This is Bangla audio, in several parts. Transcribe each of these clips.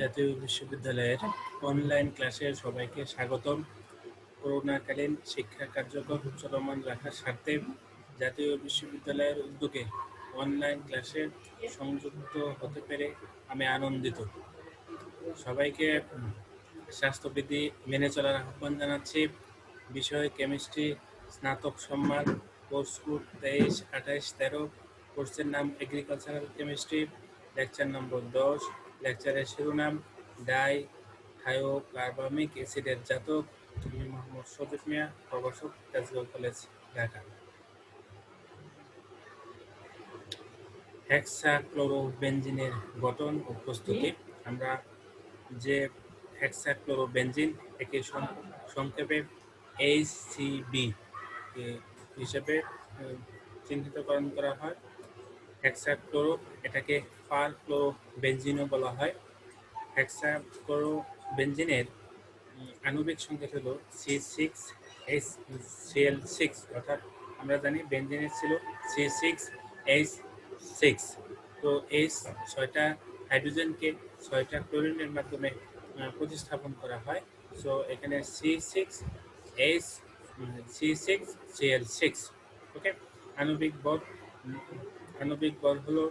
জাতীয় বিশ্ববিদ্যালয়ের অনলাইন ক্লাসে সবাইকে স্বাগতম। করোনাকালীন শিক্ষা কার্যক্রম চলমান রাখার স্বার্থে জাতীয় বিশ্ববিদ্যালয়ের উদ্যোগে অনলাইন ক্লাসে সংযুক্ত হতে পেরে আমি আনন্দিত। সবাইকে স্বাস্থ্যবিধি মেনে চলার আহ্বান জানাচ্ছি। বিষয় কেমিস্ট্রি, স্নাতক সম্মান, কোর্স কোড 23, 28, 13। কোর্সের নাম এগ্রিকালচারাল কেমিস্ট্রি। Lecture number 10। লেকচারের শিরোনাম ডাই থায়োকার্বামিক অ্যাসিডের জাতক। আমি মোহাম্মদ শফিক মিয়া, প্রভাষক, তেজগাঁও কলেজ, ঢাকা। হেক্সাক্লোরোবেনজিনের গঠন ও প্রস্তুতি। আমরা যে হেক্সাক্লোরোবেনজিন একে সংক্ষেপে HCB হিসেবে চিহ্নিতকরণ করা হয়। হেক্সাক্লোরো এটাকে পারক্লোরোবেনজিনও বলা হয়। হেক্সাক্লোরোবেনজিনের আণবিক সংকেত হলো C6H6, অর্থাৎ আমরা জানি বেনজিনের ছিল C6H6। তো এই 6টা হাইড্রোজেনকে 6টা ক্লোরিনের মাধ্যমে প্রতিস্থাপন করা হয়। সো এখানে C6Cl6। ওকে। আণবিক বল আণবিক বল হলো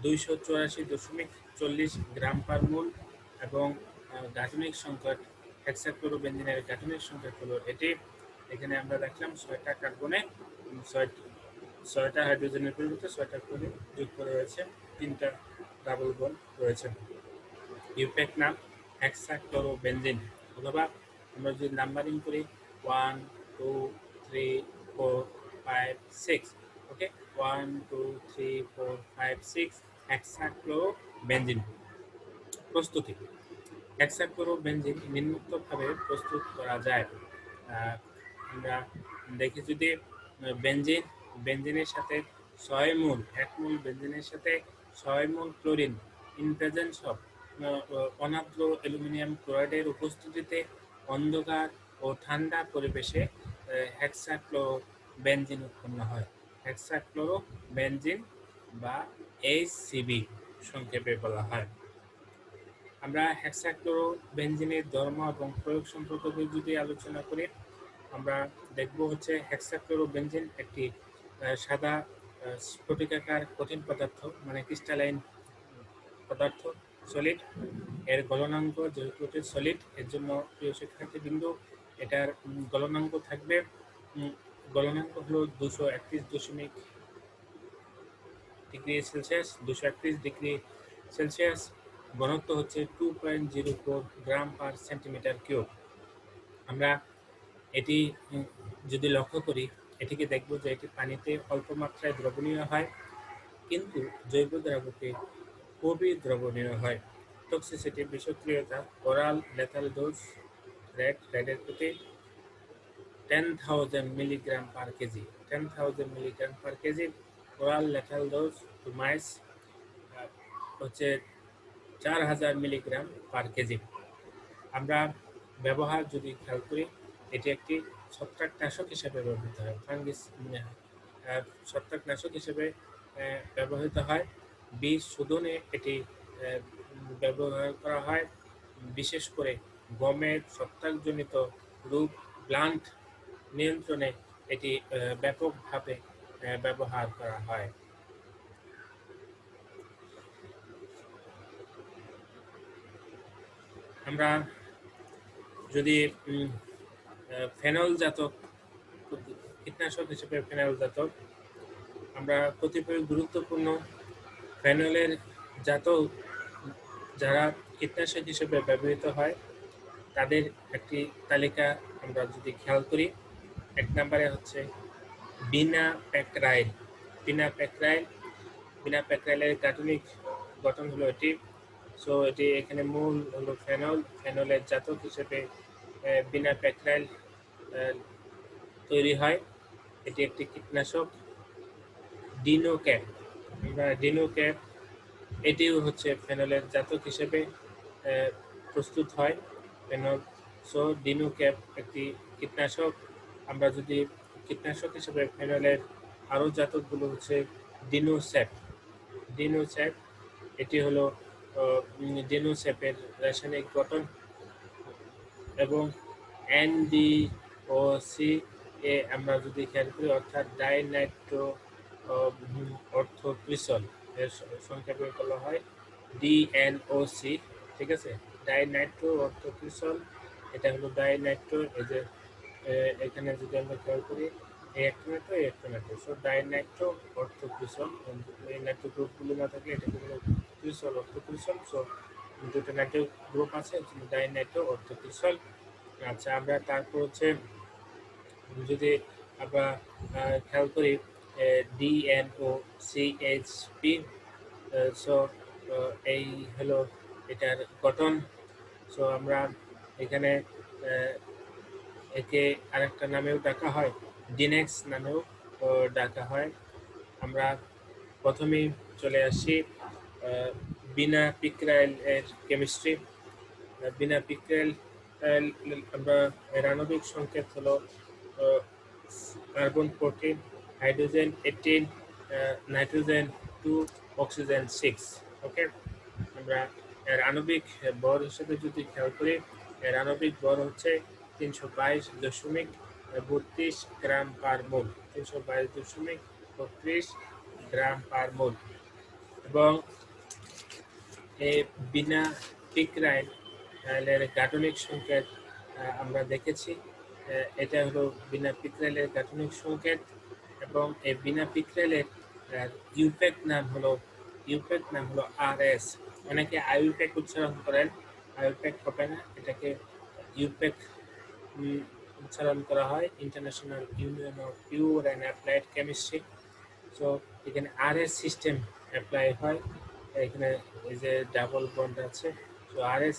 284.40 গ্রাম পার মোল এবং গাঠনিক সংখ্যা হেক্সাক্লোরোবেনজিনের গাঠনিক সংখ্যা হলো এটি। এখানে আমরা দেখলাম 6টা কার্বনে 6টা হাইড্রোজেনের পরিবর্তে 6টা ক্লোরিন যুক্ত রয়েছে, 3টা ডাবল বন্ড রয়েছে। ইউপ্যাক নাম হেক্সাক্লোরোবেনজিন, অথবা আমরা যদি নাম্বারিং করি 1 2 3 4 5 6। ওকে, 1 2 3 4 5 6 হেক্সাক্লোরোবেনজিন। প্রস্তুতি। হেক্সাক্লোরোবেনজিন নিম্নোক্তভাবে প্রস্তুত করা যায়। আমরা দেখি যদি বেনজিনের সাথে 6 মোল 1 মোল বেনজিনের সাথে 6 মোল ক্লোরিন ইন প্রেজেন্স অফ অনার্দ্র অ্যালুমিনিয়াম ক্লোরাইডের উপস্থিতিতে অন্ধকার ও ঠান্ডা পরিবেশে হেক্সাক্লোরোবেনজিন উৎপন্ন হয়। হেক্সাক্লোরোবেনজিন বা HCB সংক্ষেপে বলা হয়। আমরা হেক্সাক্লোরোবেনজিনের ধর্ম এবং প্রয়োগ সম্পর্কে যদি আলোচনা করি, আমরা দেখব হচ্ছে হেক্সাক্লোরোবেনজিন একটি সাদা স্ফটিকাকার কঠিন পদার্থ, মানে ক্রিস্টালাইন পদার্থ, সলিড। এর গলনাঙ্ক যেহেতু এটি সলিড, এর জন্য প্রিয় শিক্ষার্থীবৃন্দ এটার গলনাঙ্ক থাকবে, গলনাঙ্ক হলো 231 ডিগ্রি সেলসিয়াস, 231 ডিগ্রি সেলসিয়াস। ঘনত্ব হচ্ছে 2.04 গ্রাম পার সেন্টিমিটার কিউব। আমরা এটি যদি লক্ষ্য করি, এটিকে দেখব যে এটি পানিতে অল্প মাত্রায় দ্রবণীয় হয়, কিন্তু জৈব দ্রাবকে খুবই দ্রবণীয় হয়। টক্সিসিটি, বিষক্রিয়তা, ওরাল লেথাল ডোজ রেডের প্রতি 10,000 milligram per KG. 10,000 milligram per KG. Oral lethal dose to mice হচ্ছে 4,000 মিলিগ্রাম পার কেজি। আমরা ব্যবহার যদি খেয়াল করি, এটি একটি ছত্রাকনাশক হিসেবে ব্যবহৃত হয়, ছত্রাকনাশক হিসেবে ব্যবহৃত হয়। বীজ শোধনে এটি ব্যবহার করা হয়। বিশেষ করে গমের ছত্রাকজনিত রোগ প্লান্ট নিয়ন্ত্রণে এটি ব্যাপকভাবে ব্যবহার করা হয়। আমরা যদি ফেনল জাতক কীটনাশক হিসেবে ফেনল জাতক, আমরা কতিপয় গুরুত্বপূর্ণ ফেনলের জাতক যারা কীটনাশক হিসেবে ব্যবহৃত হয় তাদের একটি তালিকা আমরা যদি খেয়াল করি, 1 নম্বরে হচ্ছে বিনাপ্যাক্রাইল। বিনাপ্যাক্রাইলের গাঠনিক গঠন হলো এটি। সো এটি এখানে মূল হলো ফেনল, ফেনলের জাতক হিসেবে বিনাপ্যাক্রাইল তৈরি হয়। এটি একটি কীটনাশক। ডিনোক্যাপ, আমরা ডিনোক্যাপ এটিও হচ্ছে ফেনলের জাতক হিসেবে প্রস্তুত হয় ফেনল। সো ডিনোক্যাপ একটি কীটনাশক। আমরা যদি কীটনাশক হিসেবে ফেনলের আরও জাতকগুলো হচ্ছে ডিনোস্যাপ। এটি হলো ডিনোসেপের রাসায়নিক গঠন এবং NDOC এ আমরা যদি খেয়াল করি অর্থাৎ ডাইনাইট্রো অর্থোক্রিসল এর সংক্ষেপে বলা হয় DNOC, ঠিক আছে। ডাইনাইট্রো অর্থোক্রিসল, এটা হলো ডাইনাইট্রো, এই যে এখানে যদি আমরা খেয়াল করি এই একটা নাইট্রো এই একটা নাইট্রো, সো ডাইনাইট্রো অর্থোক্রিসল, এই নাইট্রো গ্রুপগুলো না থাকলে এটাকে বলে ক্রিসল অর্থোক্রিসল। সো দুটো নাইট্রো গ্রুপ আছে, ডাইনাইট্রো অর্থোক্রিসল। আচ্ছা, আমরা তারপর হচ্ছে যদি আমরা খেয়াল করি DNOCHP, সো এই হলো এটার গঠন। সো আমরা এখানে একে আরেকটা নামেও ডাকা হয়, ডিনেক্স নামেও ডাকা হয়। আমরা প্রথমেই চলে আসি বিনা পিক্রাইল এর কেমিস্ট্রি। বিনা পিক্রাইল আমরা এর আণবিক সংকেত হলো কার্বন 14, হাইড্রোজেন 18, নাইট্রোজেন 2, অক্সিজেন 6। ওকে, আমরা এর আণবিক ভর হিসেবে যদি খেয়াল করি, এর আণবিক ভর হচ্ছে 322.32 গ্রাম পার মোল, 322.32 গ্রাম পার মোল। এবং এই বিনা পিক্রাইল এর গাঠনিক সংকেত আমরা দেখেছি, এটা হলো বিনা পিক্রাইলের গাঠনিক সংকেত। এবং এই বিনা পিক্রাইলের ইউপ্যাক নাম হলো RS। অনেকে আইউপ্যাক উচ্চারণ করেন, আইউপ্যাক হবে না, এটাকে ইউপ্যাক উচ্চারণ করা হয়, international union of pure and applied chemistry. So এখানে RS সিস্টেম অ্যাপ্লাই হয়, এখানে এই যে ডাবল বন্ড আছে, তো RS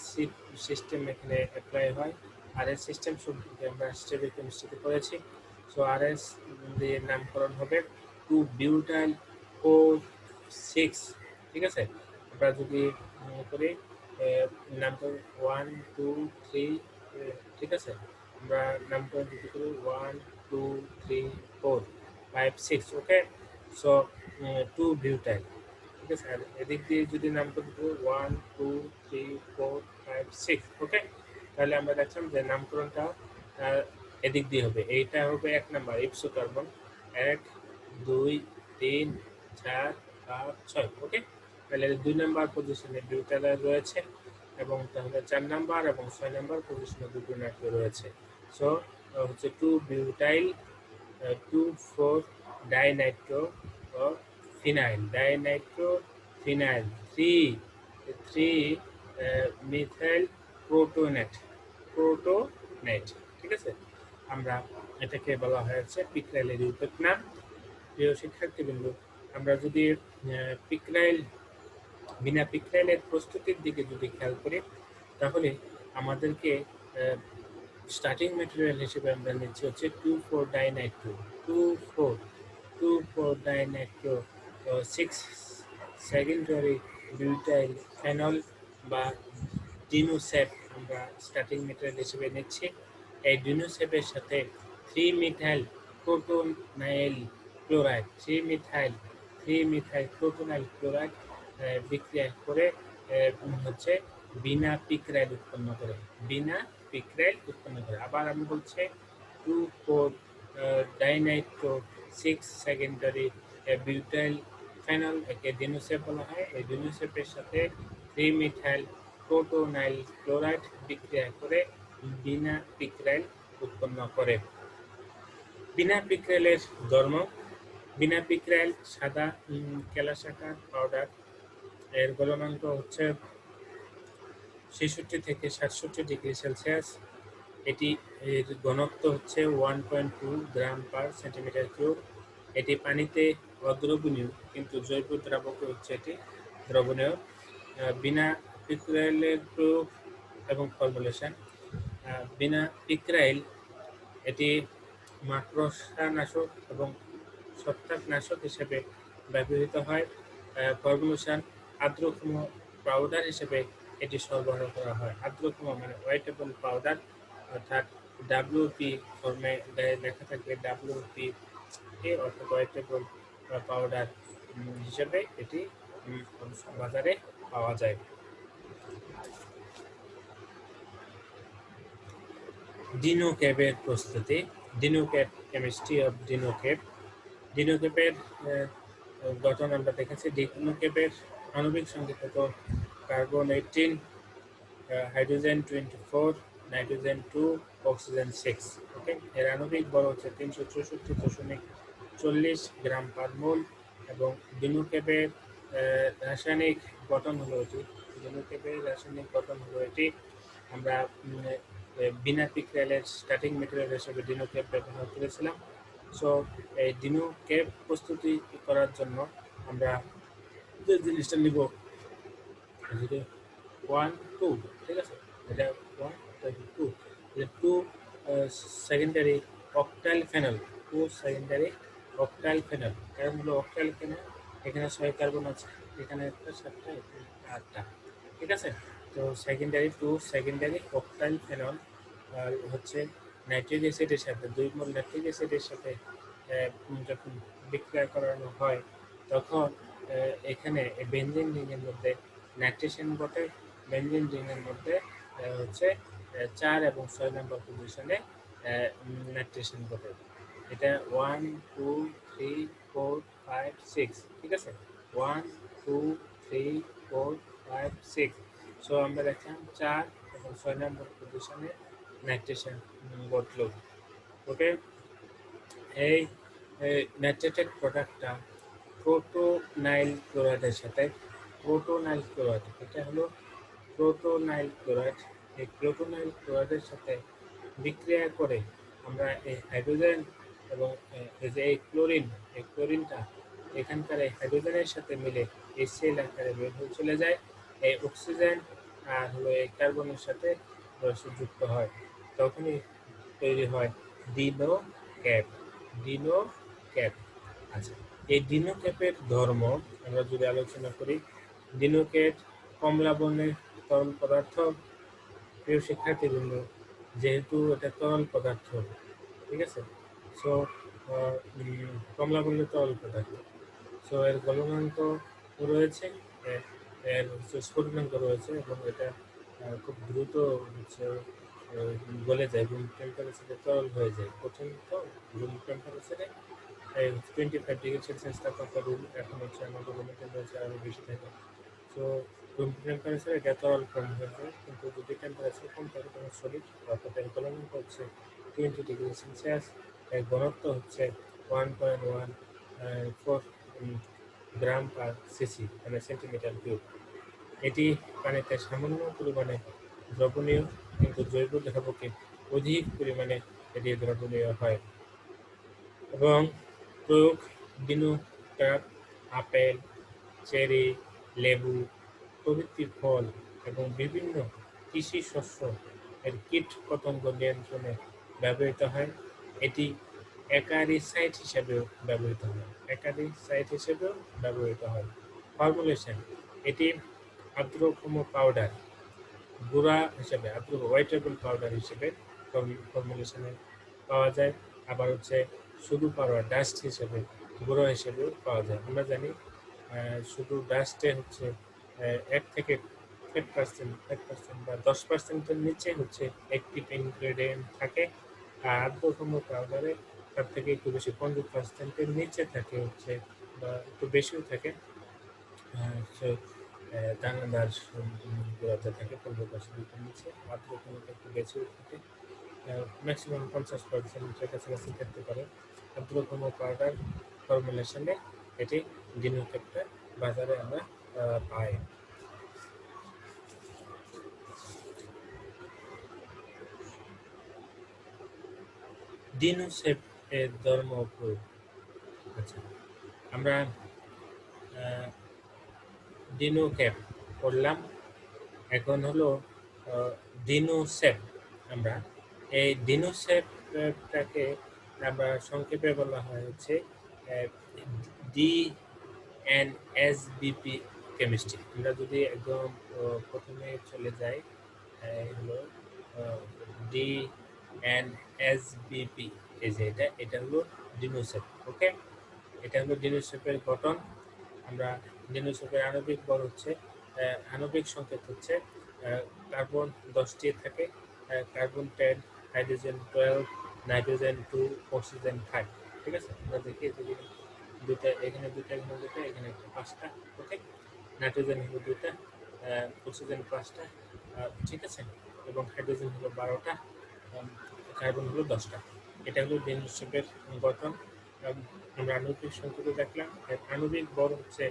সিস্টেম এখানে অ্যাপ্লাই হয়। RS সিস্টেম সম্পর্কে আমরা স্টেবল কেমিস্ট্রিতে পড়েছি। সো RS দিয়ে নামকরণ হবে 2-বিউটাইল O6, ঠিক আছে। আমরা যদি করি নামকরণ 1 2 3, ঠিক আছে, আমরা নামকরণ যদি করি 1 2 3 4 5 6, ওকে। সো 2-বিউটাইল, ঠিক আছে। আর এদিক দিয়ে যদি নামকরণ করি 1 2 3 4 5 6, ওকে, তাহলে আমরা দেখলাম যে নামকরণটা এদিক দিয়ে হবে। এইটা হবে 1 নাম্বার ইপসো কার্বন, 1 2 3 4 5 6, ওকে। তাহলে 2 নাম্বার পজিশনে বিউটাইল রয়েছে, এবং তাহলে 4 নাম্বার এবং 6 নাম্বার পজিশনে দুটো নাইট্রো রয়েছে। সো হচ্ছে 2-বিউটাইল 2,4 ডাইনাইট্রো ফিনাইল, 3 মিথাইল প্রোটোনেট, ঠিক আছে। আমরা এটাকে বলা হয়েছে পিক্রাইলের ইউপ্যাক নাম। প্রিয় শিক্ষার্থীবৃন্দ, আমরা যদি বিনা পিক্রাইলের প্রস্তুতির দিকে যদি খেয়াল করি, তাহলে আমাদেরকে স্টার্টিং ম্যাটেরিয়াল হিসেবে আমরা নিচ্ছি হচ্ছে 2,4 ডাইনাইট্রো, 2,4 ডাইনাইট্রো 6 সেকেন্ডারি বিউটাইল ফেনল বা ডিনোসেপ আমরা স্টার্টিং ম্যাটেরিয়াল হিসেবে নিচ্ছি। এই ডিনোসেপের সাথে 3 মিথাইল প্রোটোনাইল ক্লোরাইড, 3 মিথাইল প্রোটোনাইল ক্লোরাইড বিক্রিয়া করে হচ্ছে বিনা পিক্রাইল উৎপন্ন করে, আবার আমি বলছি 2,4 ডাইনাইট্রো 6 সেকেন্ডারি বিউটাইল ফেনল, একে ডিনোসেপ বলা হয়। এই ডিনোসেপের সাথে 3 মিথাইল প্রোটোনাইল ক্লোরাইড বিক্রিয়া করে বিনা পিক্রাইল উৎপন্ন করে। বিনা পিক্রাইলের ধর্ম, বিনা পিক্রাইল সাদা কেলাসাকার পাউডার, এর গলনাঙ্ক হচ্ছে 66 থেকে 67 ডিগ্রি সেলসিয়াস। এটি এর ঘনত্ব হচ্ছে 1.2 গ্রাম পার সেন্টিমিটার কিউব। এটি পানিতে অদ্রবণীয়, কিন্তু জৈব দ্রাবকে হচ্ছে এটি দ্রবণীয়। বিনা পিক্রাইলের প্রয়োগ এবং ফর্মুলেশন। বিনা পিক্রাইল এটি মাকড়সানাশক এবং ছত্রাকনাশক হিসেবে ব্যবহৃত হয়। ফর্মুলেশন, আর্দ্রক্ষম পাউডার হিসেবে এটি সরবরাহ করা হয়। আর্দ্রক্ষম মানে ওয়েটেবল পাউডার, অর্থাৎ WP ফর্মে লেখা থাকবে, WP অর্থাৎ ওয়েটেবল পাউডার হিসেবে এটি বাজারে পাওয়া যায়। ডিনোকেপের প্রস্তুতি, ডিনোকেপ, কেমিস্ট্রি অফ ডিনোকেপ। ডিনোকেপের গঠন আমরা দেখেছি। ডিনোকেপের আণবিক সংকেত কার্বন 18, হাইড্রোজেন 24, নাইট্রোজেন 2, অক্সিজেন 6। ওকে, এর আণবিক বল হচ্ছে 364.40 গ্রাম পার মোল এবং ডিনোকেপের রাসায়নিক গঠন হলো এটি। ডিনোকেপের রাসায়নিক গঠন হলো এটি। আমরা বিনা পিক্রেলের স্টার্টিং মেটেরিয়াল হিসেবে ডিনোকেপ ব্যবহার করেছিলাম। সো এই ডিনোকেপ প্রস্তুতি করার জন্য আমরা যে জিনিসটা নিব 1 2, ঠিক আছে, এটা 1 2, এটা 2 সেকেন্ডারি অক্টাইল ফেনল, 2 সেকেন্ডারি অক্টাইল ফেনল। কারণ হলো অক্টাইল ফেনল, এখানে 6 কার্বন আছে, এখানে একটা 7টা, এখানে 8টা, ঠিক আছে। তো সেকেন্ডারি 2 সেকেন্ডারি অক্টাইল ফেনল হচ্ছে নাইট্রিক অ্যাসিডের সাথে 2 মোল নাইট্রিক অ্যাসিডের সাথে যখন বিক্রিয়া করানো হয় তখন এখানে বেনজিন রিংয়ের মধ্যে নাইট্রেশন ঘটে। বেনজিন রিংয়ের মধ্যে হচ্ছে 4 এবং 6 নম্বর পজিশনে নাইট্রেশন ঘটে। এটা 1 2 3 4 5 6, ঠিক আছে, 1 2 3 4 5 6। সো আমরা দেখলাম 4 এবং 6 নম্বর পজিশনে নাইট্রেশন ঘটলো। ওকে, এই নাইট্রেটেড প্রোডাক্টটা প্রোটোনাইল ক্লোরাইডের সাথে, প্রোটোনাইল ক্লোরাইড, এটা হলো প্রোটোনাইল ক্লোরাইড, এই প্রোটোনাইল ক্লোরাইডের সাথে বিক্রিয়া করে আমরা এই হাইড্রোজেন এবং এই ক্লোরিন, এই ক্লোরিনটা এখানকার এই হাইড্রোজেনের সাথে মিলে HCl আকারে বের হয়ে চলে যায়। এই অক্সিজেন আর হলো এই কার্বনের সাথে যুক্ত হয়, তখনই তৈরি হয় ডিনো ক্যাপ। Dino cap. আচ্ছা, এই ডিনো ক্যাপের ধর্ম আমরা যদি আলোচনা করি, ডিনো ক্যাপ কমলা বর্ণের তরল পদার্থ। প্রিয় শিক্ষার্থীবৃন্দ, যেহেতু এটা তরল পদার্থ, ঠিক আছে, সো কমলা বর্ণের তরল পদার্থ, সো এর গলনাঙ্ক রয়েছে, এর হচ্ছে স্ফুটনাঙ্ক রয়েছে এবং এটা খুব দ্রুত হচ্ছে গলে যায়, রুম টেম্পারেচারে তরল হয়ে যায়। কঠিন তো, রুম টেম্পারেচারে 25 ডিগ্রি সেলসিয়াস তাপমাত্রা রুম, এখন হচ্ছে আমাদের রুমের টেম্পারেচার আরও বেশি থাকে। সো রুম টেম্পারেচারে এটা তরল কম হয়ে যায়, কিন্তু যদি টেম্পারেচার কম থাকে তখন সলিড, অর্থাৎ এর গলনাঙ্ক হচ্ছে 20 ডিগ্রি সেলসিয়াস। এর ঘনত্ব হচ্ছে 1.14 গ্রাম পার সিসি, মানে সেন্টিমিটার কিউব। এটি পানিতে সামান্য পরিমাণে দ্রবণীয়, কিন্তু জৈব দ্রাবকে অধিক পরিমাণে এটি দ্রবণীয় হয়। এবং প্রয়োগ: ডিনো ক্যাপ আপেল, চেরি, লেবু প্রভৃতি ফল এবং বিভিন্ন কৃষি শস্য এর কীট পতঙ্গ নিয়ন্ত্রণে ব্যবহৃত হয়। এটি অ্যাকারিসাইড হিসেবেও ব্যবহৃত হয়, অ্যাকারিসাইড হিসেবেও ব্যবহৃত হয়। ফর্মুলেশন: এটি আর্দ্রক্ষম পাউডার গুঁড়া হিসেবে, ওয়েটেবল পাউডার হিসেবে ফর্মুলেশনে পাওয়া যায়। আবার হচ্ছে শুধু পাউডার ডাস্ট হিসেবে, গুঁড়ো হিসেবেও পাওয়া যায়। আমরা জানি শুধু ডাস্টে হচ্ছে 1 থেকে 5% বা 10%-এর নিচে হচ্ছে অ্যাক্টিভ ইনগ্রেডিয়েন্ট থাকে, আর আর্দ্রক্ষম পাউডারে তার থেকে একটু বেশি 15%-এর নিচে থাকে হচ্ছে, বা একটু বেশিও থাকে দানাদার গুঁড়াতে থাকে 15%-এর নিচে, আর্দ্রক্ষমতা একটু বেশিও থাকে, ম্যাক্সিমাম 50%-এর কাছাকাছি থাকতে পারে। আর্দ্রক্ষম পাউডার ফর্মুলেশনে এটি ডিনো ক্যাপটা বাজারে আমরা পাই। ডিনো শেপ এর ধর্ম প্রয়োগ। আচ্ছা, আমরা ডিনো ক্যাপ করলাম, এখন হলো ডিনো শেপ। আমরা এই ডিনো শেপটাকে আমরা সংক্ষেপে বলা হয় হচ্ছে DNSBP কেমিস্ট্রি। আমরা যদি একদম প্রথমে চলে যাই, হলো DNSBP, এই যে এটা হলো ডিনো শেপ। ওকে, এটা হলো ডিনো শেপের গঠন। আমরা ডিনো শেপের আণবিক বল হচ্ছে, আণবিক সংকেত হচ্ছে কার্বন 10টি থাকে, কার্বন 10, হাইড্রোজেন 12, নাইট্রোজেন 2, অক্সিজেন 5। ঠিক আছে, আমরা দেখি দুটা এখানে, দুটা এখানে, দুটা এখানে, 5টা। ওকে, নাইট্রোজেন হলো 2টা, অক্সিজেন 5টা, ঠিক আছে, এবং হাইড্রোজেন হলো 12টা, কার্বন হলো 10টা। এটা হলো ডেনিস শেপের গঠন। আমরা আণবিক সংকেত দেখলাম। এর আণবিক বল হচ্ছে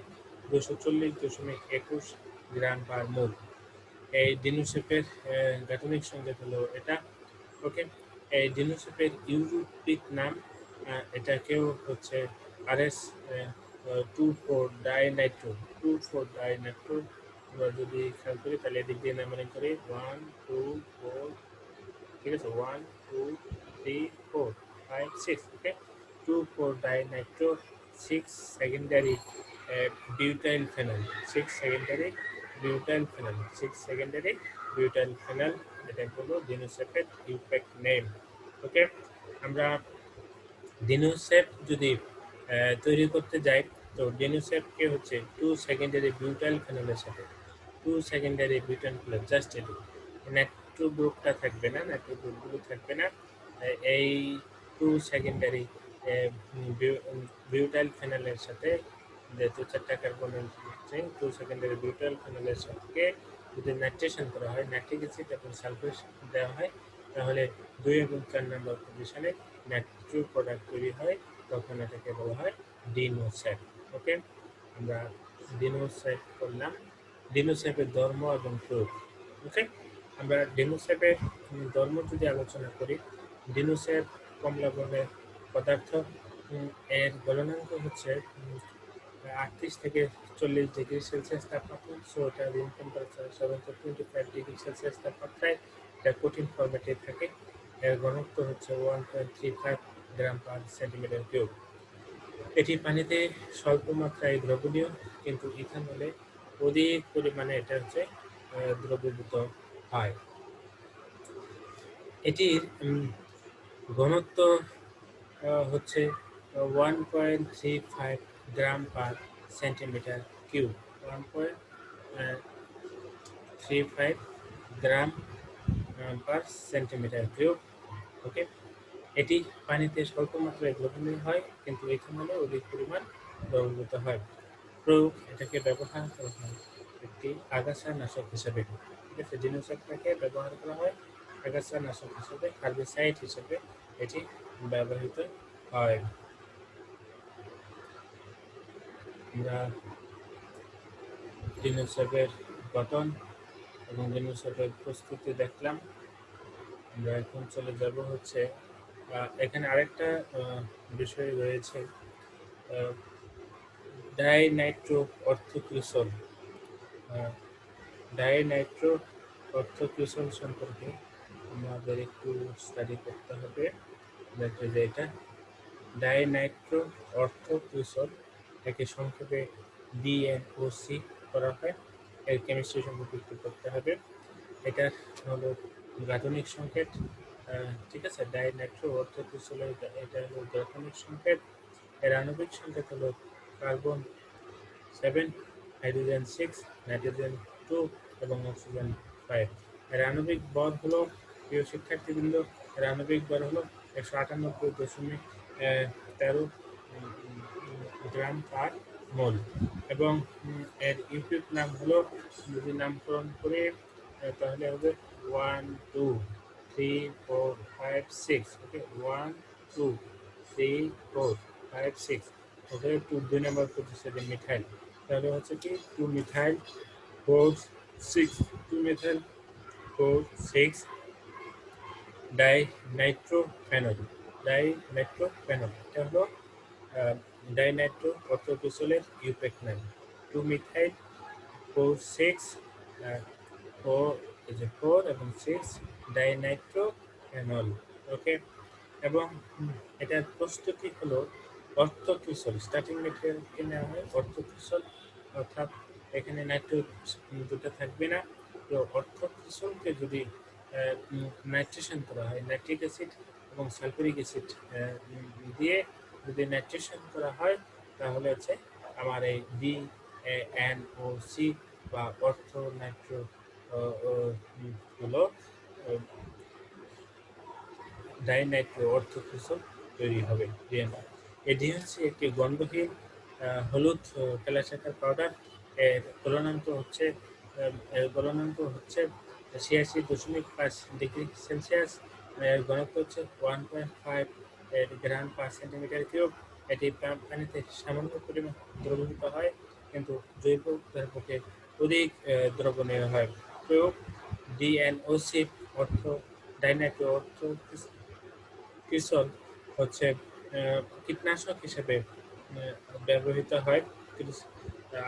240.21 গ্রাম পার মোল। এই ডিনোসেপের গাঠনিক সংকেত হলো এটা। ওকে, এই ডিনোসেপের ইউরোপিক নাম, এটাকেও হচ্ছে আরএস 24 ডাইনাইট্রো, 24 ডাইনাইট্রো। আমরা যদি খেয়াল করি তাহলে এদিক দিয়ে নাম্বারিং করি 1 2 4, ঠিক আছে, 1 2 3 4 5 6। ওকে, 2 4 ডাইনাইট্রো 6 secondary butyl phenol, 6 secondary butyl phenol, 6 secondary butyl phenol. এটা হলো ডিনোসেপের ইউপেক নেম। ওকে, আমরা ডিনোসেপ যদি তৈরি করতে যাই, তো ডিনোসেপকে হচ্ছে 2 সেকেন্ডারি বিউটাইল ফেনলের সাথে, 2 সেকেন্ডারি বিউটাইল ফেনল, জাস্ট এটু, নাইট্রো গ্রুপটা থাকবে না, নাইট্রো গ্রুপগুলো থাকবে না। এই 2 সেকেন্ডারি বিউটাইল ফেনলের সাথে যে 4টা কার্বনের 2 সেকেন্ডারি বিউটাইল ফেনলের সাথে যদি নাইট্রেশন করা হয়, নাইট্রিক অ্যাসিড এবং সালফেট দেওয়া হয়, তাহলে 2 এবং 4 নম্বর পজিশনে নাইট্রো প্রোডাক্ট তৈরি হয়, তখন এটাকে বলা হয় ডিনোসেপ। ওকে, আমরা ডিনোসেপ করলাম। ডিনোসেপের ধর্ম এবং প্রয়োগ। ওকে, আমরা ডিনোসেপের ধর্ম যদি আলোচনা করি, ডিনোসেপ কমলা বর্ণের পদার্থ। এর গলনাঙ্ক হচ্ছে 38 থেকে 40 ডিগ্রি সেলসিয়াস তাপমাত্রা। সো এটা রুম টেম্পারেচার সাধারণত 25 ডিগ্রি সেলসিয়াস তাপমাত্রায় এটা কঠিন ফরম্যাটে থাকে। এর ঘনত্ব হচ্ছে 1.35 গ্রাম পার সেন্টিমিটার কিউব। এটি পানিতে স্বল্প মাত্রায় দ্রবণীয়, কিন্তু ইথানলে অধিক পরিমাণে এটা হচ্ছে দ্রবীভূত হয়। এটির ঘনত্ব হচ্ছে 1.35 গ্রাম পার সেন্টিমিটার কিউব, 1.35 গ্রাম পার সেন্টিমিটার কিউব। ওকে, এটি পানিতে স্বল্প মাত্রায় দ্রবণীয় হয়, কিন্তু ইথানলে অধিক পরিমাণ দ্রবীভূত হয়। প্রয়োগ, এটাকে ব্যবহার করা হয় একটি আগাছা নাশক হিসেবে। ঠিক আছে, ডিনোসেপটাকে ব্যবহার করা হয় আগাছা নাশক হিসেবে, হার্বিসাইড হিসেবে এটি ব্যবহৃত হয়। আমরা ডিনোসেপের গঠন এবং ডিনোসেপের প্রস্তুতি দেখলাম। আমরা এখন চলে যাব হচ্ছে এখানে আরেকটা বিষয় রয়েছে, ডাইনাইট্রো অর্থোক্রিসল। ডাইনাইট্রো অর্থোক্রিসল সম্পর্কে আমাদের একটু স্টাডি করতে হবে। দেখবে যে এটা ডাইনাইট্রো অর্থোক্রিসল, একে সংক্ষেপে DNOC করা হয়। এর কেমিস্ট্রি সম্পর্কে একটু করতে হবে। এটা হলো গাঠনিক সংকেত। ঠিক আছে, ডাইনাইট্রো অর্থোক্রিসলের এটা হলো গাঠনিক সংকেত। এর আণবিক সংকেত হলো কার্বন 7, হাইড্রোজেন 6, নাইট্রোজেন 2 এবং অক্সিজেন 5। এর আণবিক বল হলো, প্রিয় শিক্ষার্থীবৃন্দ, এর আণবিক বল হলো 198.13 গ্রাম পার মোল, এবং এর ইউনিট নাম হলো, যদি নামকরণ করে তাহলে হবে 1 2 3 4 5 6। ওকে, 1 2 3 4 5 6। ওকে, 2 নম্বর পজিশনে মিথাইল, তাহলে হচ্ছে কি 2 মিথাইল 4 6, 2 মিথাইল 4 6 ডাইনাইট্রোফেনল, ডাইনাইট্রোফেনল। এটা হলো ডাইনাইট্রো অর্থোক্রিসলের ইউপেক নাম। 2 মিথাইল 4 6, 4 এবং 6 ডাইনাইট্রোফেনল। ওকে, এবং এটার প্রস্তুতি হলো অর্থোক্রিসল। স্টার্টিং মেটেরিয়ালকে নেওয়া হয় অর্থোক্রিসল, অর্থাৎ এখানে নাইট্রো দুটো থাকবে না। তো অর্থোক্রিসলকে যদি নাইট্রেশন করা হয়, নাইট্রিক অ্যাসিড এবং সালফিউরিক অ্যাসিড দিয়ে যদি নাইট্রেশন করা হয়, তাহলে হচ্ছে আমার এই DNOC বা অর্থো নাইট্রো হলো ডাইনাইট্রো অর্থোক্রিসল তৈরি হবে ডিএনএ। এটি হচ্ছে একটি গন্ধহীন হলুদ কেলাসাকার পাউডার। এর গলনাঙ্ক হচ্ছে 86.5 ডিগ্রি সেলসিয়াস। এর ঘনত্ব হচ্ছে 1.5 গ্রাম পার সেন্টিমিটার কিউব। এটি পানিতে সামান্য পরিমাণ দ্রবীভূত হয়, কিন্তু জৈব পক্ষে অধিক দ্রবণীয় হয়। প্রয়োগ ডিএনওসি অর্থ ডাইনাইট্রো অর্থ ক্রিসল হচ্ছে কীটনাশক হিসেবে ব্যবহৃত হয়।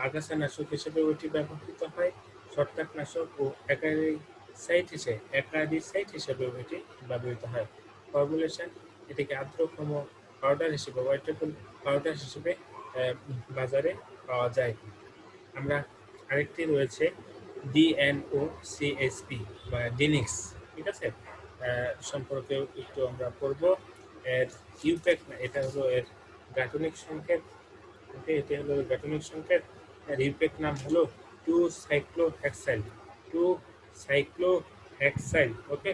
আগাছানাশক হিসেবে ওটি ব্যবহৃত হয়। ছত্রাকনাশক ও একারিসাইড হিসেবে এটি ব্যবহৃত হয়। ফর্মুলেশন: এটিকে আর্দ্রক্ষম পাউডার হিসেবে ওয়েটেবল পাউডার হিসেবে বাজারে পাওয়া যায়। আমরা আরেকটি রয়েছে ডিএনও সিএসপি বা ডিনিক্স, ঠিক আছে, সম্পর্কেও একটু আমরা পড়ব। এর ইউপ্যাক, এটা হলো এর গাঠনিক সংকেত। ওকে, এটা হলো গাঠনিক সংকেত। এর ইউপ্যাক নাম হলো 2-সাইক্লোহেক্সাইল। 2-সাইক্লোহেক্সাইল, ওকে,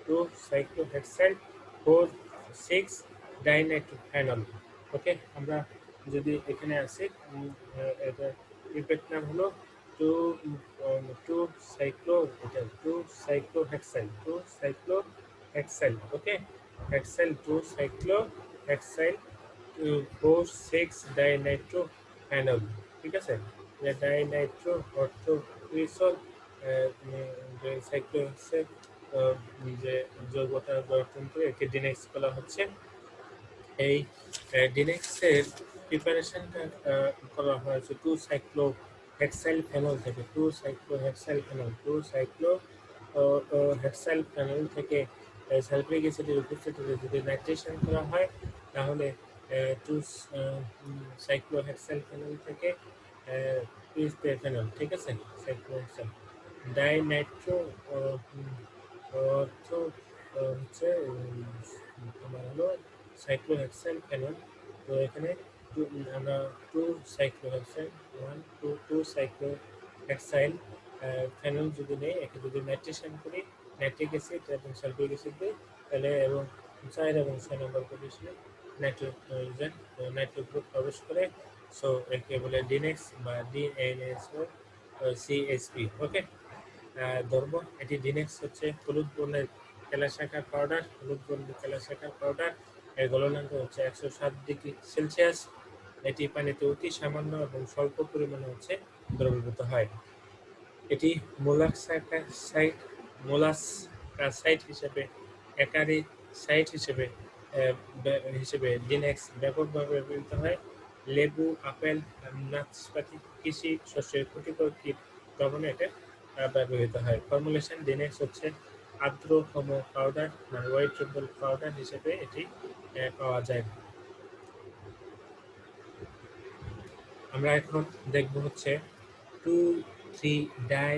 2-সাইক্লোহেক্সাইল 4,6-ডাইনাইট্রোফেনল। ওকে, আমরা যদি এখানে আসি, এটা ইউপ্যাক নাম হলো 2-সাইক্লোহেক্সাইল, ওকে, হেক্সাইল 2-সাইক্লোহেক্সাইল 4,6-ডাইনাইট্রোফেনল, ঠিক আছে। ডাইনাইট্রো অর্থোক্রিসল সাইক্লোহেক্সেল যে যৌগটা গঠন করে একে ডিনেক্স বলা হচ্ছে। এই ডিনেক্সের প্রিপারেশনটা করা হয়েছে 2-সাইক্লোহেক্সাইল ফেনল থেকে। 2-সাইক্লোহেক্সাইল ফেনল থেকে সালফিউরিক অ্যাসিডের উপস্থিতিতে যদি নাইট্রেশন করা হয়, তাহলে 2-সাইক্লোহেক্সাইল ফেনল থেকে ফেনল, ঠিক আছে, সাইক্লোহেক্সাইল। ডাইনাইট্রো অর্থ হচ্ছে আমার হলো সাইক্লোহেক্সাইল ফেনল। তো এখানে আমরা 2-সাইক্লোহেক্সাইল ফেনল যদি নেই, একে যদি নাইট্রেশন করি, নাইট্রিক অ্যাসিড এবং সালফিউরিক অ্যাসিড দিই, তাহলে এবং 4 এবং 6 নম্বর পজিশনে নাইট্রোজেন নাইট্রো গ্রুপ প্রবেশ করে। সো একে বলে ডিনেক্স বা ডিএনএসও সিএসপি। ওকে, ধর্ম, এটি ডিনেক্স হচ্ছে হলুদ বর্ণের কেলাসাকার পাউডার। হলুদ বর্ণের কেলাসাকার পাউডার, এর গলনাঙ্ক হচ্ছে 107 ডিগ্রি সেলসিয়াস। এটি পানিতে অতি সামান্য এবং স্বল্প পরিমাণে হচ্ছে দ্রবীভূত হয়। এটি মোলাস্কাসাইড হিসেবে, একারিসাইড হিসেবে ডিনেক্স ব্যাপকভাবে ব্যবহৃত হয়। লেবু, আপেল, নাশপাতি, কৃষি শস্যের ক্ষতিকর কীট দমনে এটা ব্যবহৃত হয়। ফর্মুলেশন: ডিনেক্স হচ্ছে আর্দ্রক্ষম পাউডার মানে ওয়েটেবল পাউডার হিসেবে এটি পাওয়া যায়। আমরা এখন দেখব হচ্ছে 2,3-ডাই,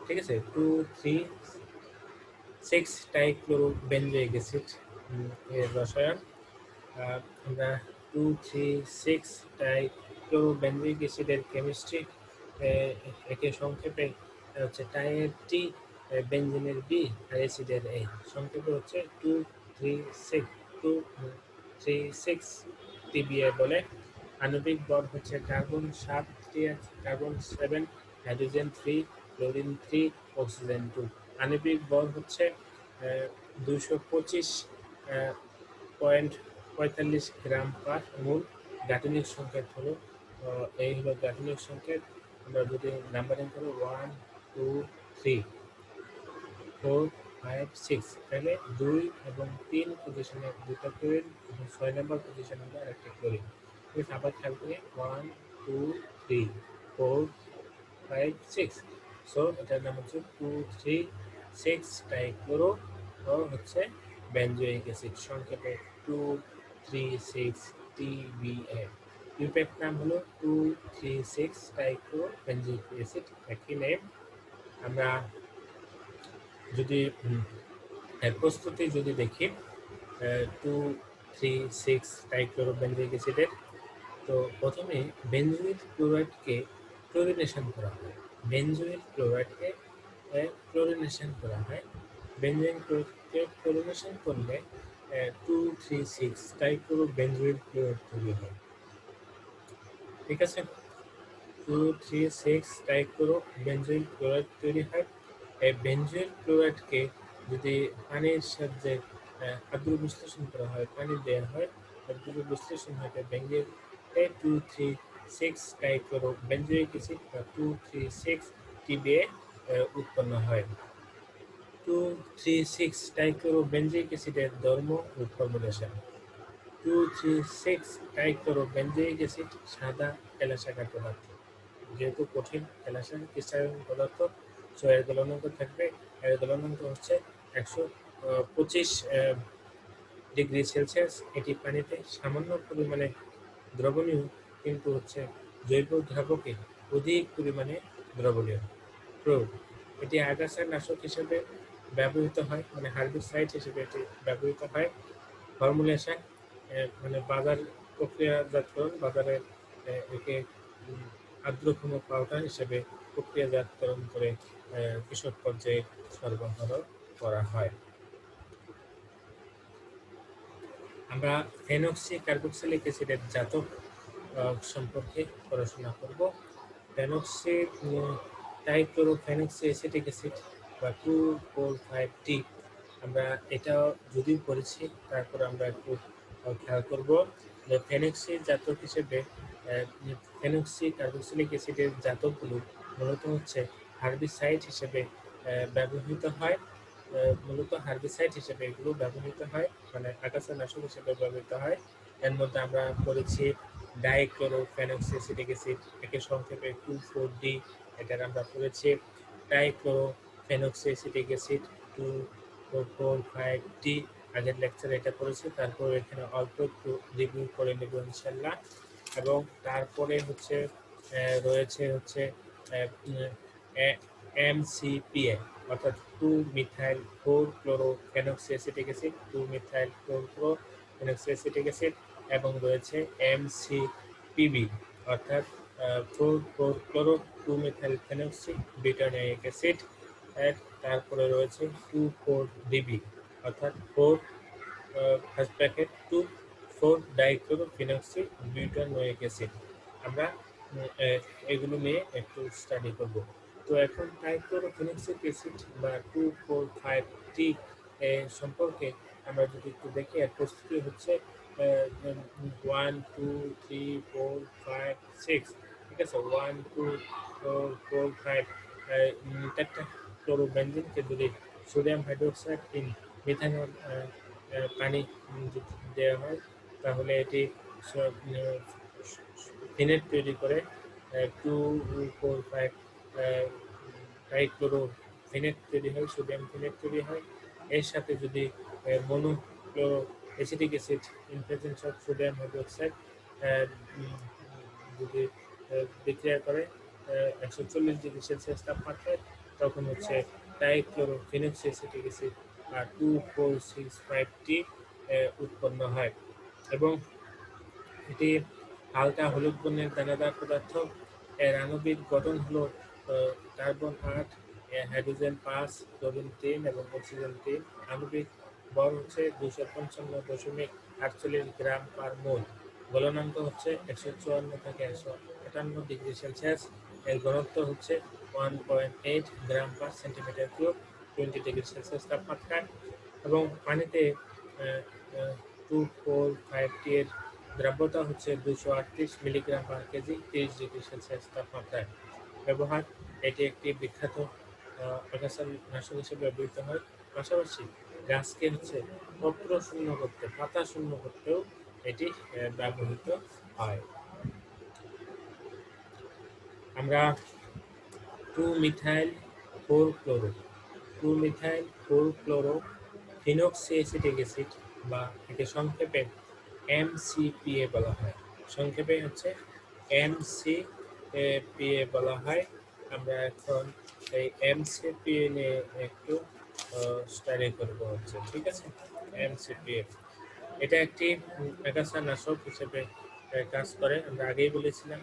ঠিক আছে, 2,3,6-ডাইক্লোরোবেনজোইক অ্যাসিড এর রসায়ন। আমরা 2,3,6-ডাইক্লোরোবেনজোইক অ্যাসিডের কেমিস্ট্রি একে সংক্ষেপে হচ্ছে টাইটি বেনজিনের বি আর অ্যাসিডের এ, সংক্ষেপে হচ্ছে 2,3,6 টিবিএ বলে। আণবিক ভর হচ্ছে carbon 7, carbon 7, hydrogen 3, chlorine 3, oxygen 2। আণবিক ভর হচ্ছে 225.45 গ্রাম পার মোল। গাঠনিক সংকেত হলো এই হলো গাঠনিক সংকেত। আমরা যদি নাম্বারিং করি 1, 2, 3, 4, 5, 6, তাহলে 2 এবং 3 পজিশনে দুটো ক্লোরিন এবং 6 নম্বর পজিশনে আমরা একটা ক্লোরিন। আবার খেয়াল করি 1, 2, 3, 4, 5, 6। সো এটার নাম হচ্ছে 2,3,6-ডাইক্লোরো হচ্ছে বেনজোইক অ্যাসিড, সংক্ষেপে 2,3,6-TBA। ইউপ্যাক নাম হলো 2,3,6-ডাইক্লোরোবেনজোইক অ্যাসিড, একই নেম। আমরা যদি প্রস্তুতি যদি দেখি 2,3,6-ডাইক্লোরোবেনজোইক অ্যাসিডের, তো প্রথমে বেনজোইল ক্লোরাইডকে ক্লোরিনেশন করা হয়। বেনজোইল ক্লোরাইডকে ক্লোরিনেশন করা হয়। বেঞ্জিন ক্লোরাইডকে ক্লোরিনেশন করলে 2,3,6 ট্রাইক্লোরোবেঞ্জুইল ক্লোরাইড তৈরি হয়। ঠিক আছে, 2,3,6 ট্রাইক্লোরোবেঞ্জুইল ক্লোরাইড তৈরি হয়। এই বেঞ্জুইল ক্লোরাইডকে যদি পানির সাহায্যে আদ্র বিশ্লেষণ করা হয়, পানি দেওয়া হয়, আদ্র বিশ্লেষণ হতে বেঞ্জিল 2,3,6 ট্রাইক্লোরোবেঞ্জুইক অ্যাসিড বা 2,3,6 TBA উৎপন্ন হয়। 2,3,6 ট্রাইক্লোরোবেঞ্জিক অ্যাসিডের ধর্ম ও ফর্মুলেশন। 2,3,6 ট্রাইক্লোরোবেঞ্জিক অ্যাসিড সাদা এলাসাকার পদার্থ, যেহেতু কঠিন এলাসা ক্রিস্টালাইন পদার্থ, সো এর গলনাঙ্ক থাকবে, এর গলনাঙ্ক হচ্ছে 125 ডিগ্রি সেলসিয়াস। এটি পানিতে সামান্য পরিমাণে দ্রবণীয়, কিন্তু হচ্ছে জৈব দ্রাবকে অধিক পরিমাণে দ্রবণীয়। প্রয়োগ, এটি আগাছা নাশক হিসেবে ব্যবহৃত হয়, মানে হার্বিসাইড হিসেবে এটি ব্যবহৃত হয়। ফর্মুলেশন, মানে বাজার প্রক্রিয়াজাতকরণ, বাজারে একে আর্দ্রক্ষম পাউডার হিসেবে প্রক্রিয়াজাতকরণ করে কৃষক পর্যায়ে সরবরাহ করা হয়। আমরা ফেনক্সি কার্বক্সিলিক অ্যাসিডের জাতক সম্পর্কে পড়াশোনা করব। ফেনক্সি ট্রাইক্লোরোফেনক্সি অ্যাসিটিক অ্যাসিড বা 2,4,5-T, আমরা এটাও যদিও পড়েছি, তারপর আমরা একটু খেয়াল করব যে ফেনক্সি জাতক হিসেবে ফেনক্সি কার্বক্সিলিক অ্যাসিডের জাতকগুলো মূলত হচ্ছে হার্বিসাইড হিসেবে ব্যবহৃত হয়। মূলত হার্বিসাইড হিসেবে এগুলো ব্যবহৃত হয়, মানে আগাছা নাশক হিসেবে ব্যবহৃত হয়। এর মধ্যে আমরা পড়েছি ডাইক্লোরোফেনক্সি অ্যাসিটিক অ্যাসিড, একে সংক্ষেপে 2,4-D, এটার আমরা পড়েছি। ট্রাইক্লোরোফেনক্সি অ্যাসিটিক অ্যাসিড 2,4,5-D, আগের লেকচারে এটা পড়েছি, তারপর এখানে অল্প একটু রিভিউ করে নেব ইনশাল্লাহ। এবং তারপরে হচ্ছে রয়েছে হচ্ছে MCPA, অর্থাৎ 2-মিথাইল 4-ক্লোরোফেনক্সি অ্যাসিটিক অ্যাসিড, 2-মিথাইল 4-ক্লোরোফেনক্সি অ্যাসিটিক অ্যাসিড, এবং রয়েছে MCPB, অর্থাৎ 4,4-ক্লোরো 2-মিথাইল ফেনক্সি বিউটানোয়িক অ্যাসিড। তারপরে রয়েছে 2,4-DB, অর্থাৎ 4 ফার্স্ট ব্র্যাকেট 2,4-ডাইক্লোরোফেনক্সি বিউটানোয়িক অ্যাসিড। আমরা এগুলো নিয়ে একটু স্টাডি করব। তো এখন ট্রাইক্লোরোফেনক্সিক অ্যাসিড বা 2,4,5-T সম্পর্কে আমরা যদি একটু দেখি, এর প্রস্তুতি হচ্ছে 1, 2, 3, 4, 5, 6, ঠিক আছে, 1, 2, 4, 5 চারটা ক্লোরোবেনজিনকে যদি সোডিয়াম হাইড্রোক্সাইড ইন মিথানল পানি দেওয়া হয়, তাহলে এটি ফিনেট তৈরি করে 2,4,5 ট্রাইক্লোরোফিনেট তৈরি হয়, সোডিয়াম ফিনেট তৈরি হয়। এর সাথে যদি monochloro acetic acid in presence of sodium hydroxide যদি বিক্রিয়া করে 140 ডিগ্রি সেলসিয়াস তাপমাত্রায়, তখন হচ্ছে ট্রাইক্লোরোফেনক্সি অ্যাসিটিক অ্যাসিড আর 2,4,6,5-T উৎপন্ন হয়। এবং এটি হালকা হলুদ বর্ণের দানাদার পদার্থ। এর আণবিক গঠন হলো কার্বন 8, হাইড্রোজেন 5, ক্লোরিন 3 এবং অক্সিজেন 3। আণবিক বল হচ্ছে 255.48 গ্রাম পার মোল। গলনাঙ্ক হচ্ছে 154 থেকে 158 ডিগ্রি সেলসিয়াস। এর ঘনত্ব হচ্ছে 1.8 gram per centimetre cube 20 degree Celsius তাপমাত্রায়। এবং পানিতে 2,4,5-T এর দ্রব্যতা হচ্ছে 238 milligram per KG 30 degree Celsius তাপমাত্রায়। ব্যবহার, এটি একটি বিখ্যাত আগাছা নাশক হিসেবে ব্যবহৃত হয়। পাশাপাশি গাছকে হচ্ছে পত্র শূন্য করতে, পাতা শূন্য করতেও এটি ব্যবহৃত হয়। আমরা 2-মিথাইল 4-ক্লোরো 2-মিথাইল 4-ক্লোরো ফিনক্সি অ্যাসিটিক অ্যাসিড বা একে সংক্ষেপে MCPA বলা হয়। সংক্ষেপে হচ্ছে MCPA বলা হয়। আমরা এখন এই MCPA নিয়ে একটু স্টাডি করব হচ্ছে, ঠিক আছে। MCPA এটা একটি আগাছা নাশক হিসেবে কাজ করে, আমরা আগেই বলেছিলাম।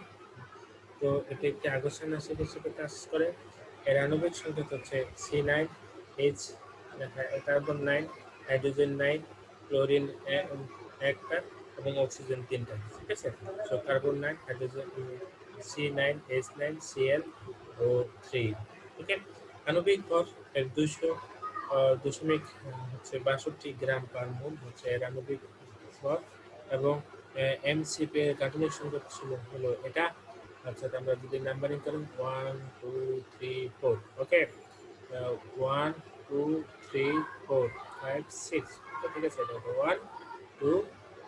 তো এটি একটি আগাছা নাশক হিসেবে কাজ করে। এর আণবিক সংকেত হচ্ছে C9 H carbon 9, hydrogen 9, chlorine একটা এবং অক্সিজেন 3টা। ঠিক আছে, so carbon 9, hydrogen C9 H9 Cl ও 3। ওকে, আণবিক ভর এর 200.62 গ্রাম পার মোল হচ্ছে এর আণবিক ভর, এবং এমসিপি এর গাঠনিক সংকেত ছিল হলো এটা। অর্থাৎ আমরা যদি নাম্বারিং করি 1 2 3 4, ওকে, 1 2 3 4 5 6, ঠিক আছে, এটা 1 2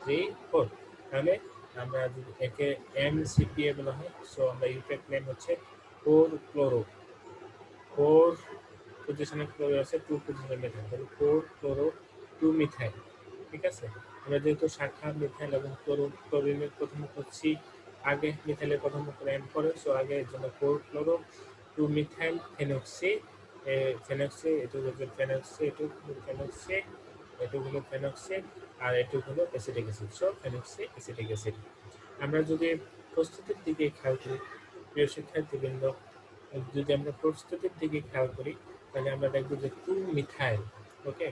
3 4। তাহলে আমরা যদি একে এমসিপিএ বলা হয়, সো আমরা ইউটেক নেম হচ্ছে 4 ক্লোরো, 4 পজিশনে ক্লোরো আছে, 2 পজিশনে মিথাইল, তাহলে 4 ক্লোরো 2 মিথাইল। ঠিক আছে, আমরা যেহেতু শাখা মিথাইল এবং ক্লোরিনের প্রথম হচ্ছি আগে, মিথাইলের প্রথম অক্ষর এম করে, সো আগে এর জন্য 4 ক্লোরো 2 মিথাইল ফেনক্সি, ফেনক্সি এটু হলো ফেনক্সি, এটু ফেনক্সি, এটু হলো ফেনক্সি, আর এটু হলো acetic acid, so phenoxy acetic acid. আমরা যদি প্রস্তুতির দিকে খেয়াল করি প্রিয় শিক্ষার্থীবৃন্দ, যদি আমরা প্রস্তুতির দিকে খেয়াল করি তাহলে আমরা দেখব যে 2 methyl, okay,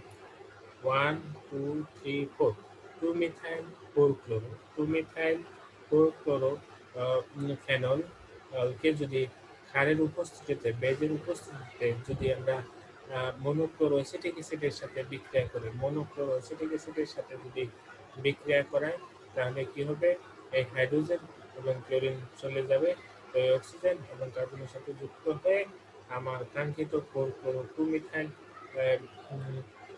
1 2 3 4, 2 methyl 4 chloro, 2 methyl 4 chloro phenol কে যদি ক্ষারের উপস্থিতিতে, বেজের উপস্থিতিতে যদি আমরা মনোক্লোরো অ্যাসিটিক অ্যাসিডের সাথে বিক্রিয়া করি, মনোক্লোরো অ্যাসিটিক অ্যাসিডের সাথে যদি বিক্রিয়া করায়, তাহলে কি হবে, এই হাইড্রোজেন এবং ক্লোরিন চলে যাবে এই অক্সিজেন এবং কার্বনের সাথে যুক্ত হয়ে আমার কাঙ্ক্ষিত 4 chloro 2 methyl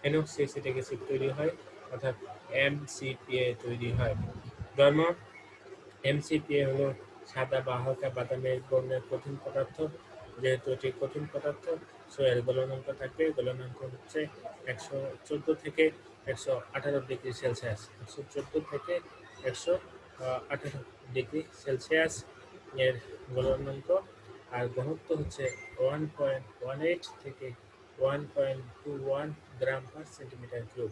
phenoxy acetic acid তৈরি হয়, অর্থাৎ এমসিপিএ তৈরি হয়। ধর্ম এমসিপিএ হলো সাদা বা হালকা বাদামি বর্ণের কঠিন পদার্থ। যেহেতু এটি কঠিন পদার্থ, সো এর গলনাঙ্ক থাকবে, গলনাঙ্ক হচ্ছে 114 থেকে 118 ডিগ্রি সেলসিয়াস, 114 থেকে 118 ডিগ্রি সেলসিয়াস এর গলনাঙ্ক। আর ঘনত্ব হচ্ছে 1.18 থেকে 1.21 গ্রাম পার সেন্টিমিটার কিউব।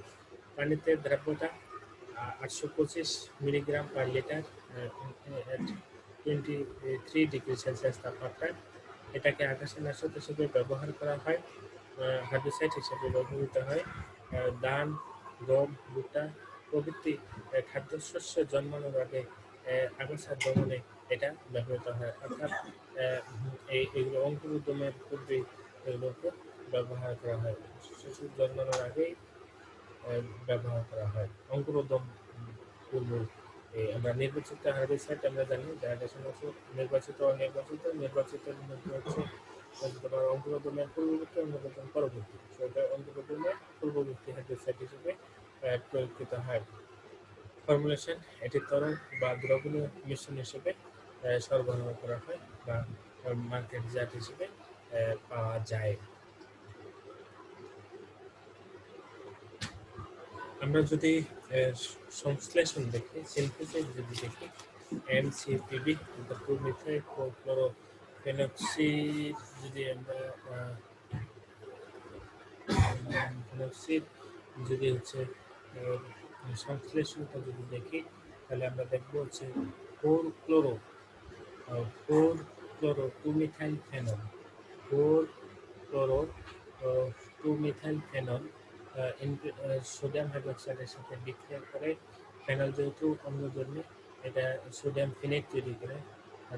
পানিতে দ্রাব্যতা 825 milligram per litre, 23 degree Celsius তাপমাত্রায়। এটাকে আকাশের নাশক হিসেবে ব্যবহার করা হয়, হার্বিসাইড হিসেবে ব্যবহৃত হয়। ধান, গম, ভুট্টা প্রভৃতি খাদ্যশস্য জন্মানোর আগে আগাছা দমনে এটা ব্যবহৃত হয়, অর্থাৎ এইগুলো অঙ্কুরোদ্গমের পূর্বে এগুলোকে ব্যবহার করা হয়, শিশু জন্মানোর আগেই ব্যবহার করা হয় অঙ্কুরোদ্গম পূর্ব। আমরা নির্বাচিত হার্বিসাইড আমরা জানি, যারা নির্বাচিত অনির্বাচিত, নির্বাচিতের মধ্যে হচ্ছে তোমার অঙ্কুরোদ্গমের পূর্ববর্তী, অঙ্কুরোদ্গম পরবর্তী, সেটা অঙ্কুরোদ্গমের পূর্ববর্তী হার্বিসাইড হিসেবে প্রয়োগকৃত হয়। ফর্মুলেশন, এটি তরল বা দ্রবণীয় মিশ্রণ হিসেবে সরবরাহ করা হয় বা মার্কেট জাত হিসেবে পাওয়া যায়। আমরা যদি সংশ্লেষণ দেখি, সিনথেসিস যদি দেখি, এমসিপিবি টু মিথাইল ক্লোরোফেনক্সিড যদি আমরা ফেনক্সিড যদি হচ্ছে সংশ্লেষণটা যদি দেখি, তাহলে আমরা দেখবো হচ্ছে 4 chloro 2 methyl phenol, 4 chloro 2 methyl phenol sodium হাইড্রোক্সাইডের সাথে বিক্রিয়া করে, ফেনল যেহেতু অম্লধর্মী, এটা সোডিয়াম ফিনেট তৈরি করে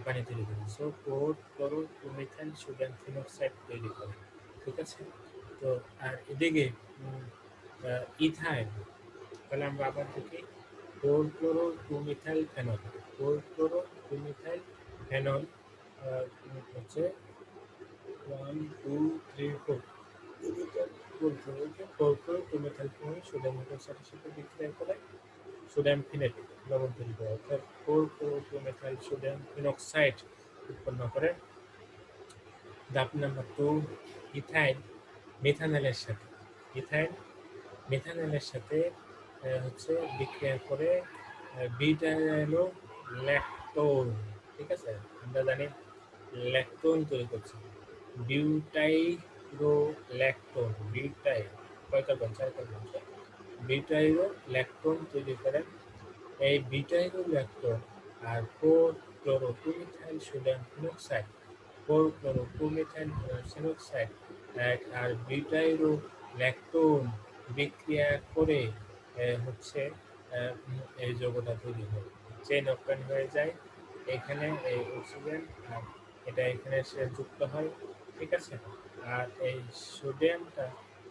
পানি তৈরি করে, সো 4 ক্লোরো 2 মিথাইল সোডিয়াম ফিনক্সাইড তৈরি করে। ঠিক আছে, তো আর এদিকে ইথাইল, তাহলে আমরা আবার দেখি 4 chloro 2 methyl phenol, 4 chloro 2 methyl phenol হচ্ছে 1 2 3 4 4 মিথাইল ফেনল সোডিয়াম হাইড্রোক্সাইডের সাথে বিক্রিয়া করে সোডিয়াম ফিনেট লবণ তৈরি করে, অর্থাৎ 4 মিথাইল সোডিয়াম ফিনক্সাইড উৎপন্ন করে। ধাপ নাম্বার 2, ইথাইল মিথানলের সাথে, ইথাইল মিথানলের সাথে হচ্ছে বিক্রিয়া করে বিটাইলো ল্যাকটোন। ঠিক আছে, আমরা জানি ল্যাকটোন তৈরি করছে, বিউটাইরো ল্যাকটোন, কয় কার্বন, 4 কার্বন, বিউটাইরো ল্যাকটোন তৈরি করেন। এই বিটাইরো ল্যাকটোন আর 4 chloro 2 methyl sodium phenoxide 4-chloro-2-methyl siloxide আর বিউটাইরোল্যাকটোন বিক্রিয়া করে হচ্ছে এই যৌগটা তৈরি হয়, চেইন ওপেন হয়ে যায়, এখানে এই অক্সিজেন আর এটা এখানে এসে যুক্ত হয়, ঠিক আছে। আর এই সোডিয়ামটা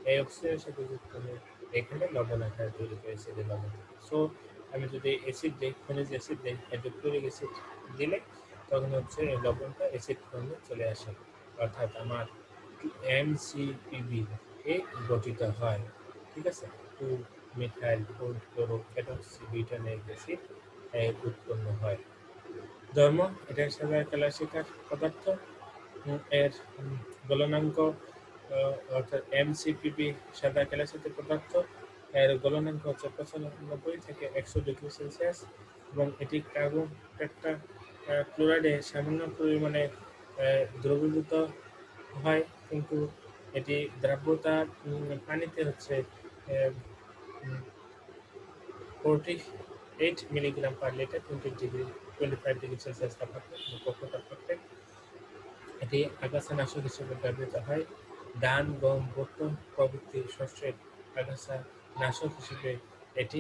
এই অক্সিজেনের সাথে যুক্ত হয়ে এখানে লবণ আকারে তৈরি হয়েছে যে লবণ। সো আমি যদি অ্যাসিড দিই, খনিজ অ্যাসিড দিই, হাইড্রোক্লোরিক অ্যাসিড দিলে তখন হচ্ছে এই লবণটা অ্যাসিড ফর্মে চলে আসে, অর্থাৎ আমার MCPB এ গঠিত হয়, ঠিক আছে। 2-মিথাইল-4-ক্লোরোফেনক্সিবিউটানোয়িক অ্যাসিড উৎপন্ন হয়। ধর্ম, এটা সাদা ক্যালসিকার পদার্থ। এর গলনাঙ্ক অর্থাৎ MCPB সাদা ক্যালসিটেট পদার্থ, এর গলনাঙ্ক হচ্ছে 95 থেকে 100 ডিগ্রি সেলসিয়াস এবং এটি কার্বন ক্লোরাইডে সামান্য পরিমাণে দ্রবীভূত হয়, কিন্তু এটি দ্রাব্যতা পানিতে হচ্ছে 48 milligram per litre 25 degree Celsius তাপমাত্রা কক্ষ তাপমাত্রায়। এটি আগাছানাশক হিসেবে ব্যবহৃত হয়। ধান, গম, ভুট্টা প্রভৃতি শস্যের আগাছানাশক হিসেবে এটি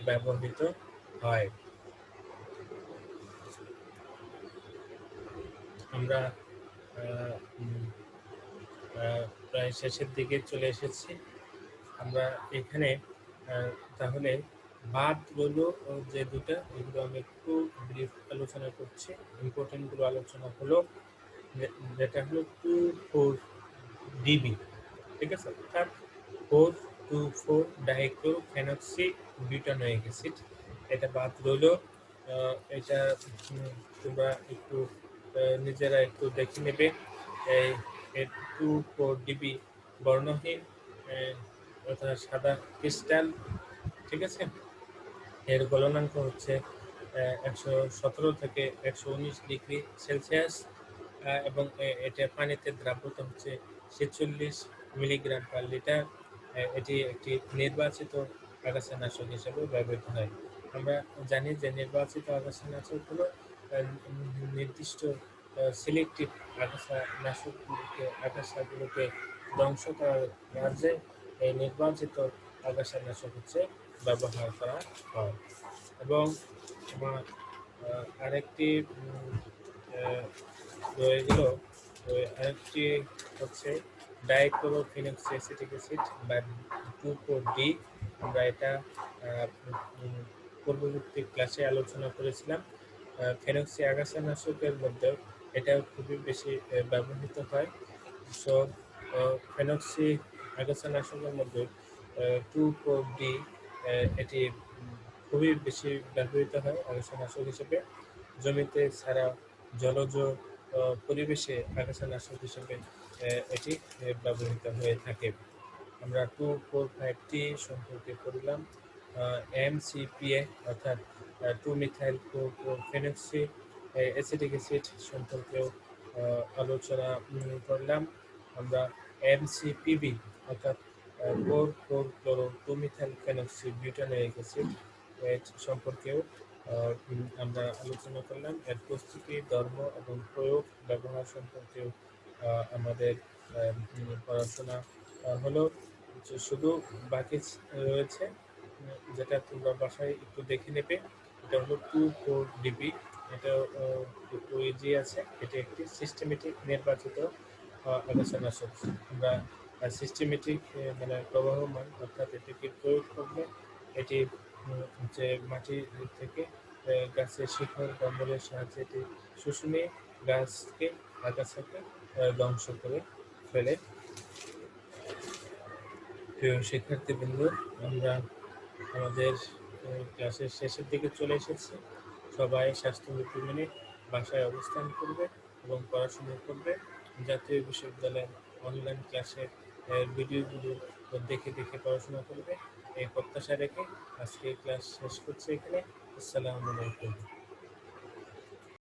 ব্যবহৃত হয়। আমরা প্রায় শেষের দিকে চলে এসেছি। আমরা এখানে তাহলে বাদ রইল যে দুটা, এগুলো আমি একটু ব্রিফ আলোচনা করছি। ইম্পর্টেন্টগুলো আলোচনা হলো, যেটা হলো 2,4-DB, ঠিক আছে, অর্থাৎ 4,2,4-ডাইক্লোরোফেনক্সিবিউটানোয়িক অ্যাসিড, এটা বাদ রইল। এটা তোমরা একটু নিজেরা একটু দেখে নেবে। এই 2,4-DB বর্ণহীন অর্থাৎ সাদা ক্রিস্টাল, ঠিক আছে। এর গলনাঙ্ক হচ্ছে 117 থেকে 119 ডিগ্রি সেলসিয়াস এবং এটা পানিতে দ্রাব্যতা হচ্ছে 46 মিলিগ্রাম পার লিটার। এটি একটি নির্বাচিত আগাছানাশক হিসেবে ব্যবহৃত হয়। আমরা জানি যে নির্বাচিত আগাছানাশকগুলো নির্দিষ্ট সিলেক্টিভ আগাছাগুলোকে ধ্বংস করার কাজে এই নির্বাচিত আগাছানাশক হচ্ছে ব্যবহার করা হয়। এবং আমার আরেকটি রয়ে গেল, আরেকটি হচ্ছে ডাইক্লোরোফেনক্সিঅ্যাসিটিক অ্যাসিড বা 2,4-D। আমরা এটা পূর্ববর্তী ক্লাসে আলোচনা করেছিলাম। ফেনক্সি আগাছানাশকের মধ্যেও এটা খুবই বেশি ব্যবহৃত হয়। সো ফেনক্সি আগাছানাশকের মধ্যে 2,4-D এটি খুবই বেশি ব্যবহৃত হয় আগাছানাশক হিসেবে। জমিতে ছাড়া জলজ পরিবেশে আগাছানাশক হিসেবে এটি ব্যবহৃত হয়ে থাকে। আমরা 2,4,5-T সম্পর্কে পড়লাম। MCPA অর্থাৎ 2-মিথাইল-ক্লোরোফেনক্সি অ্যাসিটিক অ্যাসিড সম্পর্কেও আলোচনা করলাম। আমরা MCPB অর্থাৎ 4,4-ক্লোরো-2-মিথাইল-ফেনক্সিবিউটানোয়িক অ্যাসিড সম্পর্কেও আমরা আলোচনা করলাম। এর প্রস্তুতি, ধর্ম এবং প্রয়োগ, ব্যবহার সম্পর্কেও আমাদের পড়াশোনা হলো। শুধু বাকি রয়েছে, যেটা তোমরা বাসায় একটু দেখে নেবে, এটা হলো 2,4-DB। এটা একটু ইজি আছে। এটি একটি সিস্টেমেটিক নির্বাচিত আগাছানাশক। আমরা সিস্টেমেটিক মানে প্রবাহমান, অর্থাৎ এটিকে প্রয়োগ করলে এটি যে মাটি থেকে গাছের শিকড় বা মূলের সাহায্যে এটি শুষে গাছকে আগাছাকে ধ্বংস করে ফেলে। প্রিয় শিক্ষার্থীবৃন্দ, আমরা আমাদের ক্লাসের শেষের দিকে চলে এসেছি। সবাই স্বাস্থ্যবিধি মেনে বাসায় অবস্থান করবে এবং পড়াশোনা করবে। জাতীয় বিশ্ববিদ্যালয়ের অনলাইন ক্লাসের ভিডিওগুলো দেখে দেখে পড়াশোনা করবে, এই প্রত্যাশা রেখে আজকে ক্লাস শেষ করছি এখানে। আসসালামু আলাইকুম।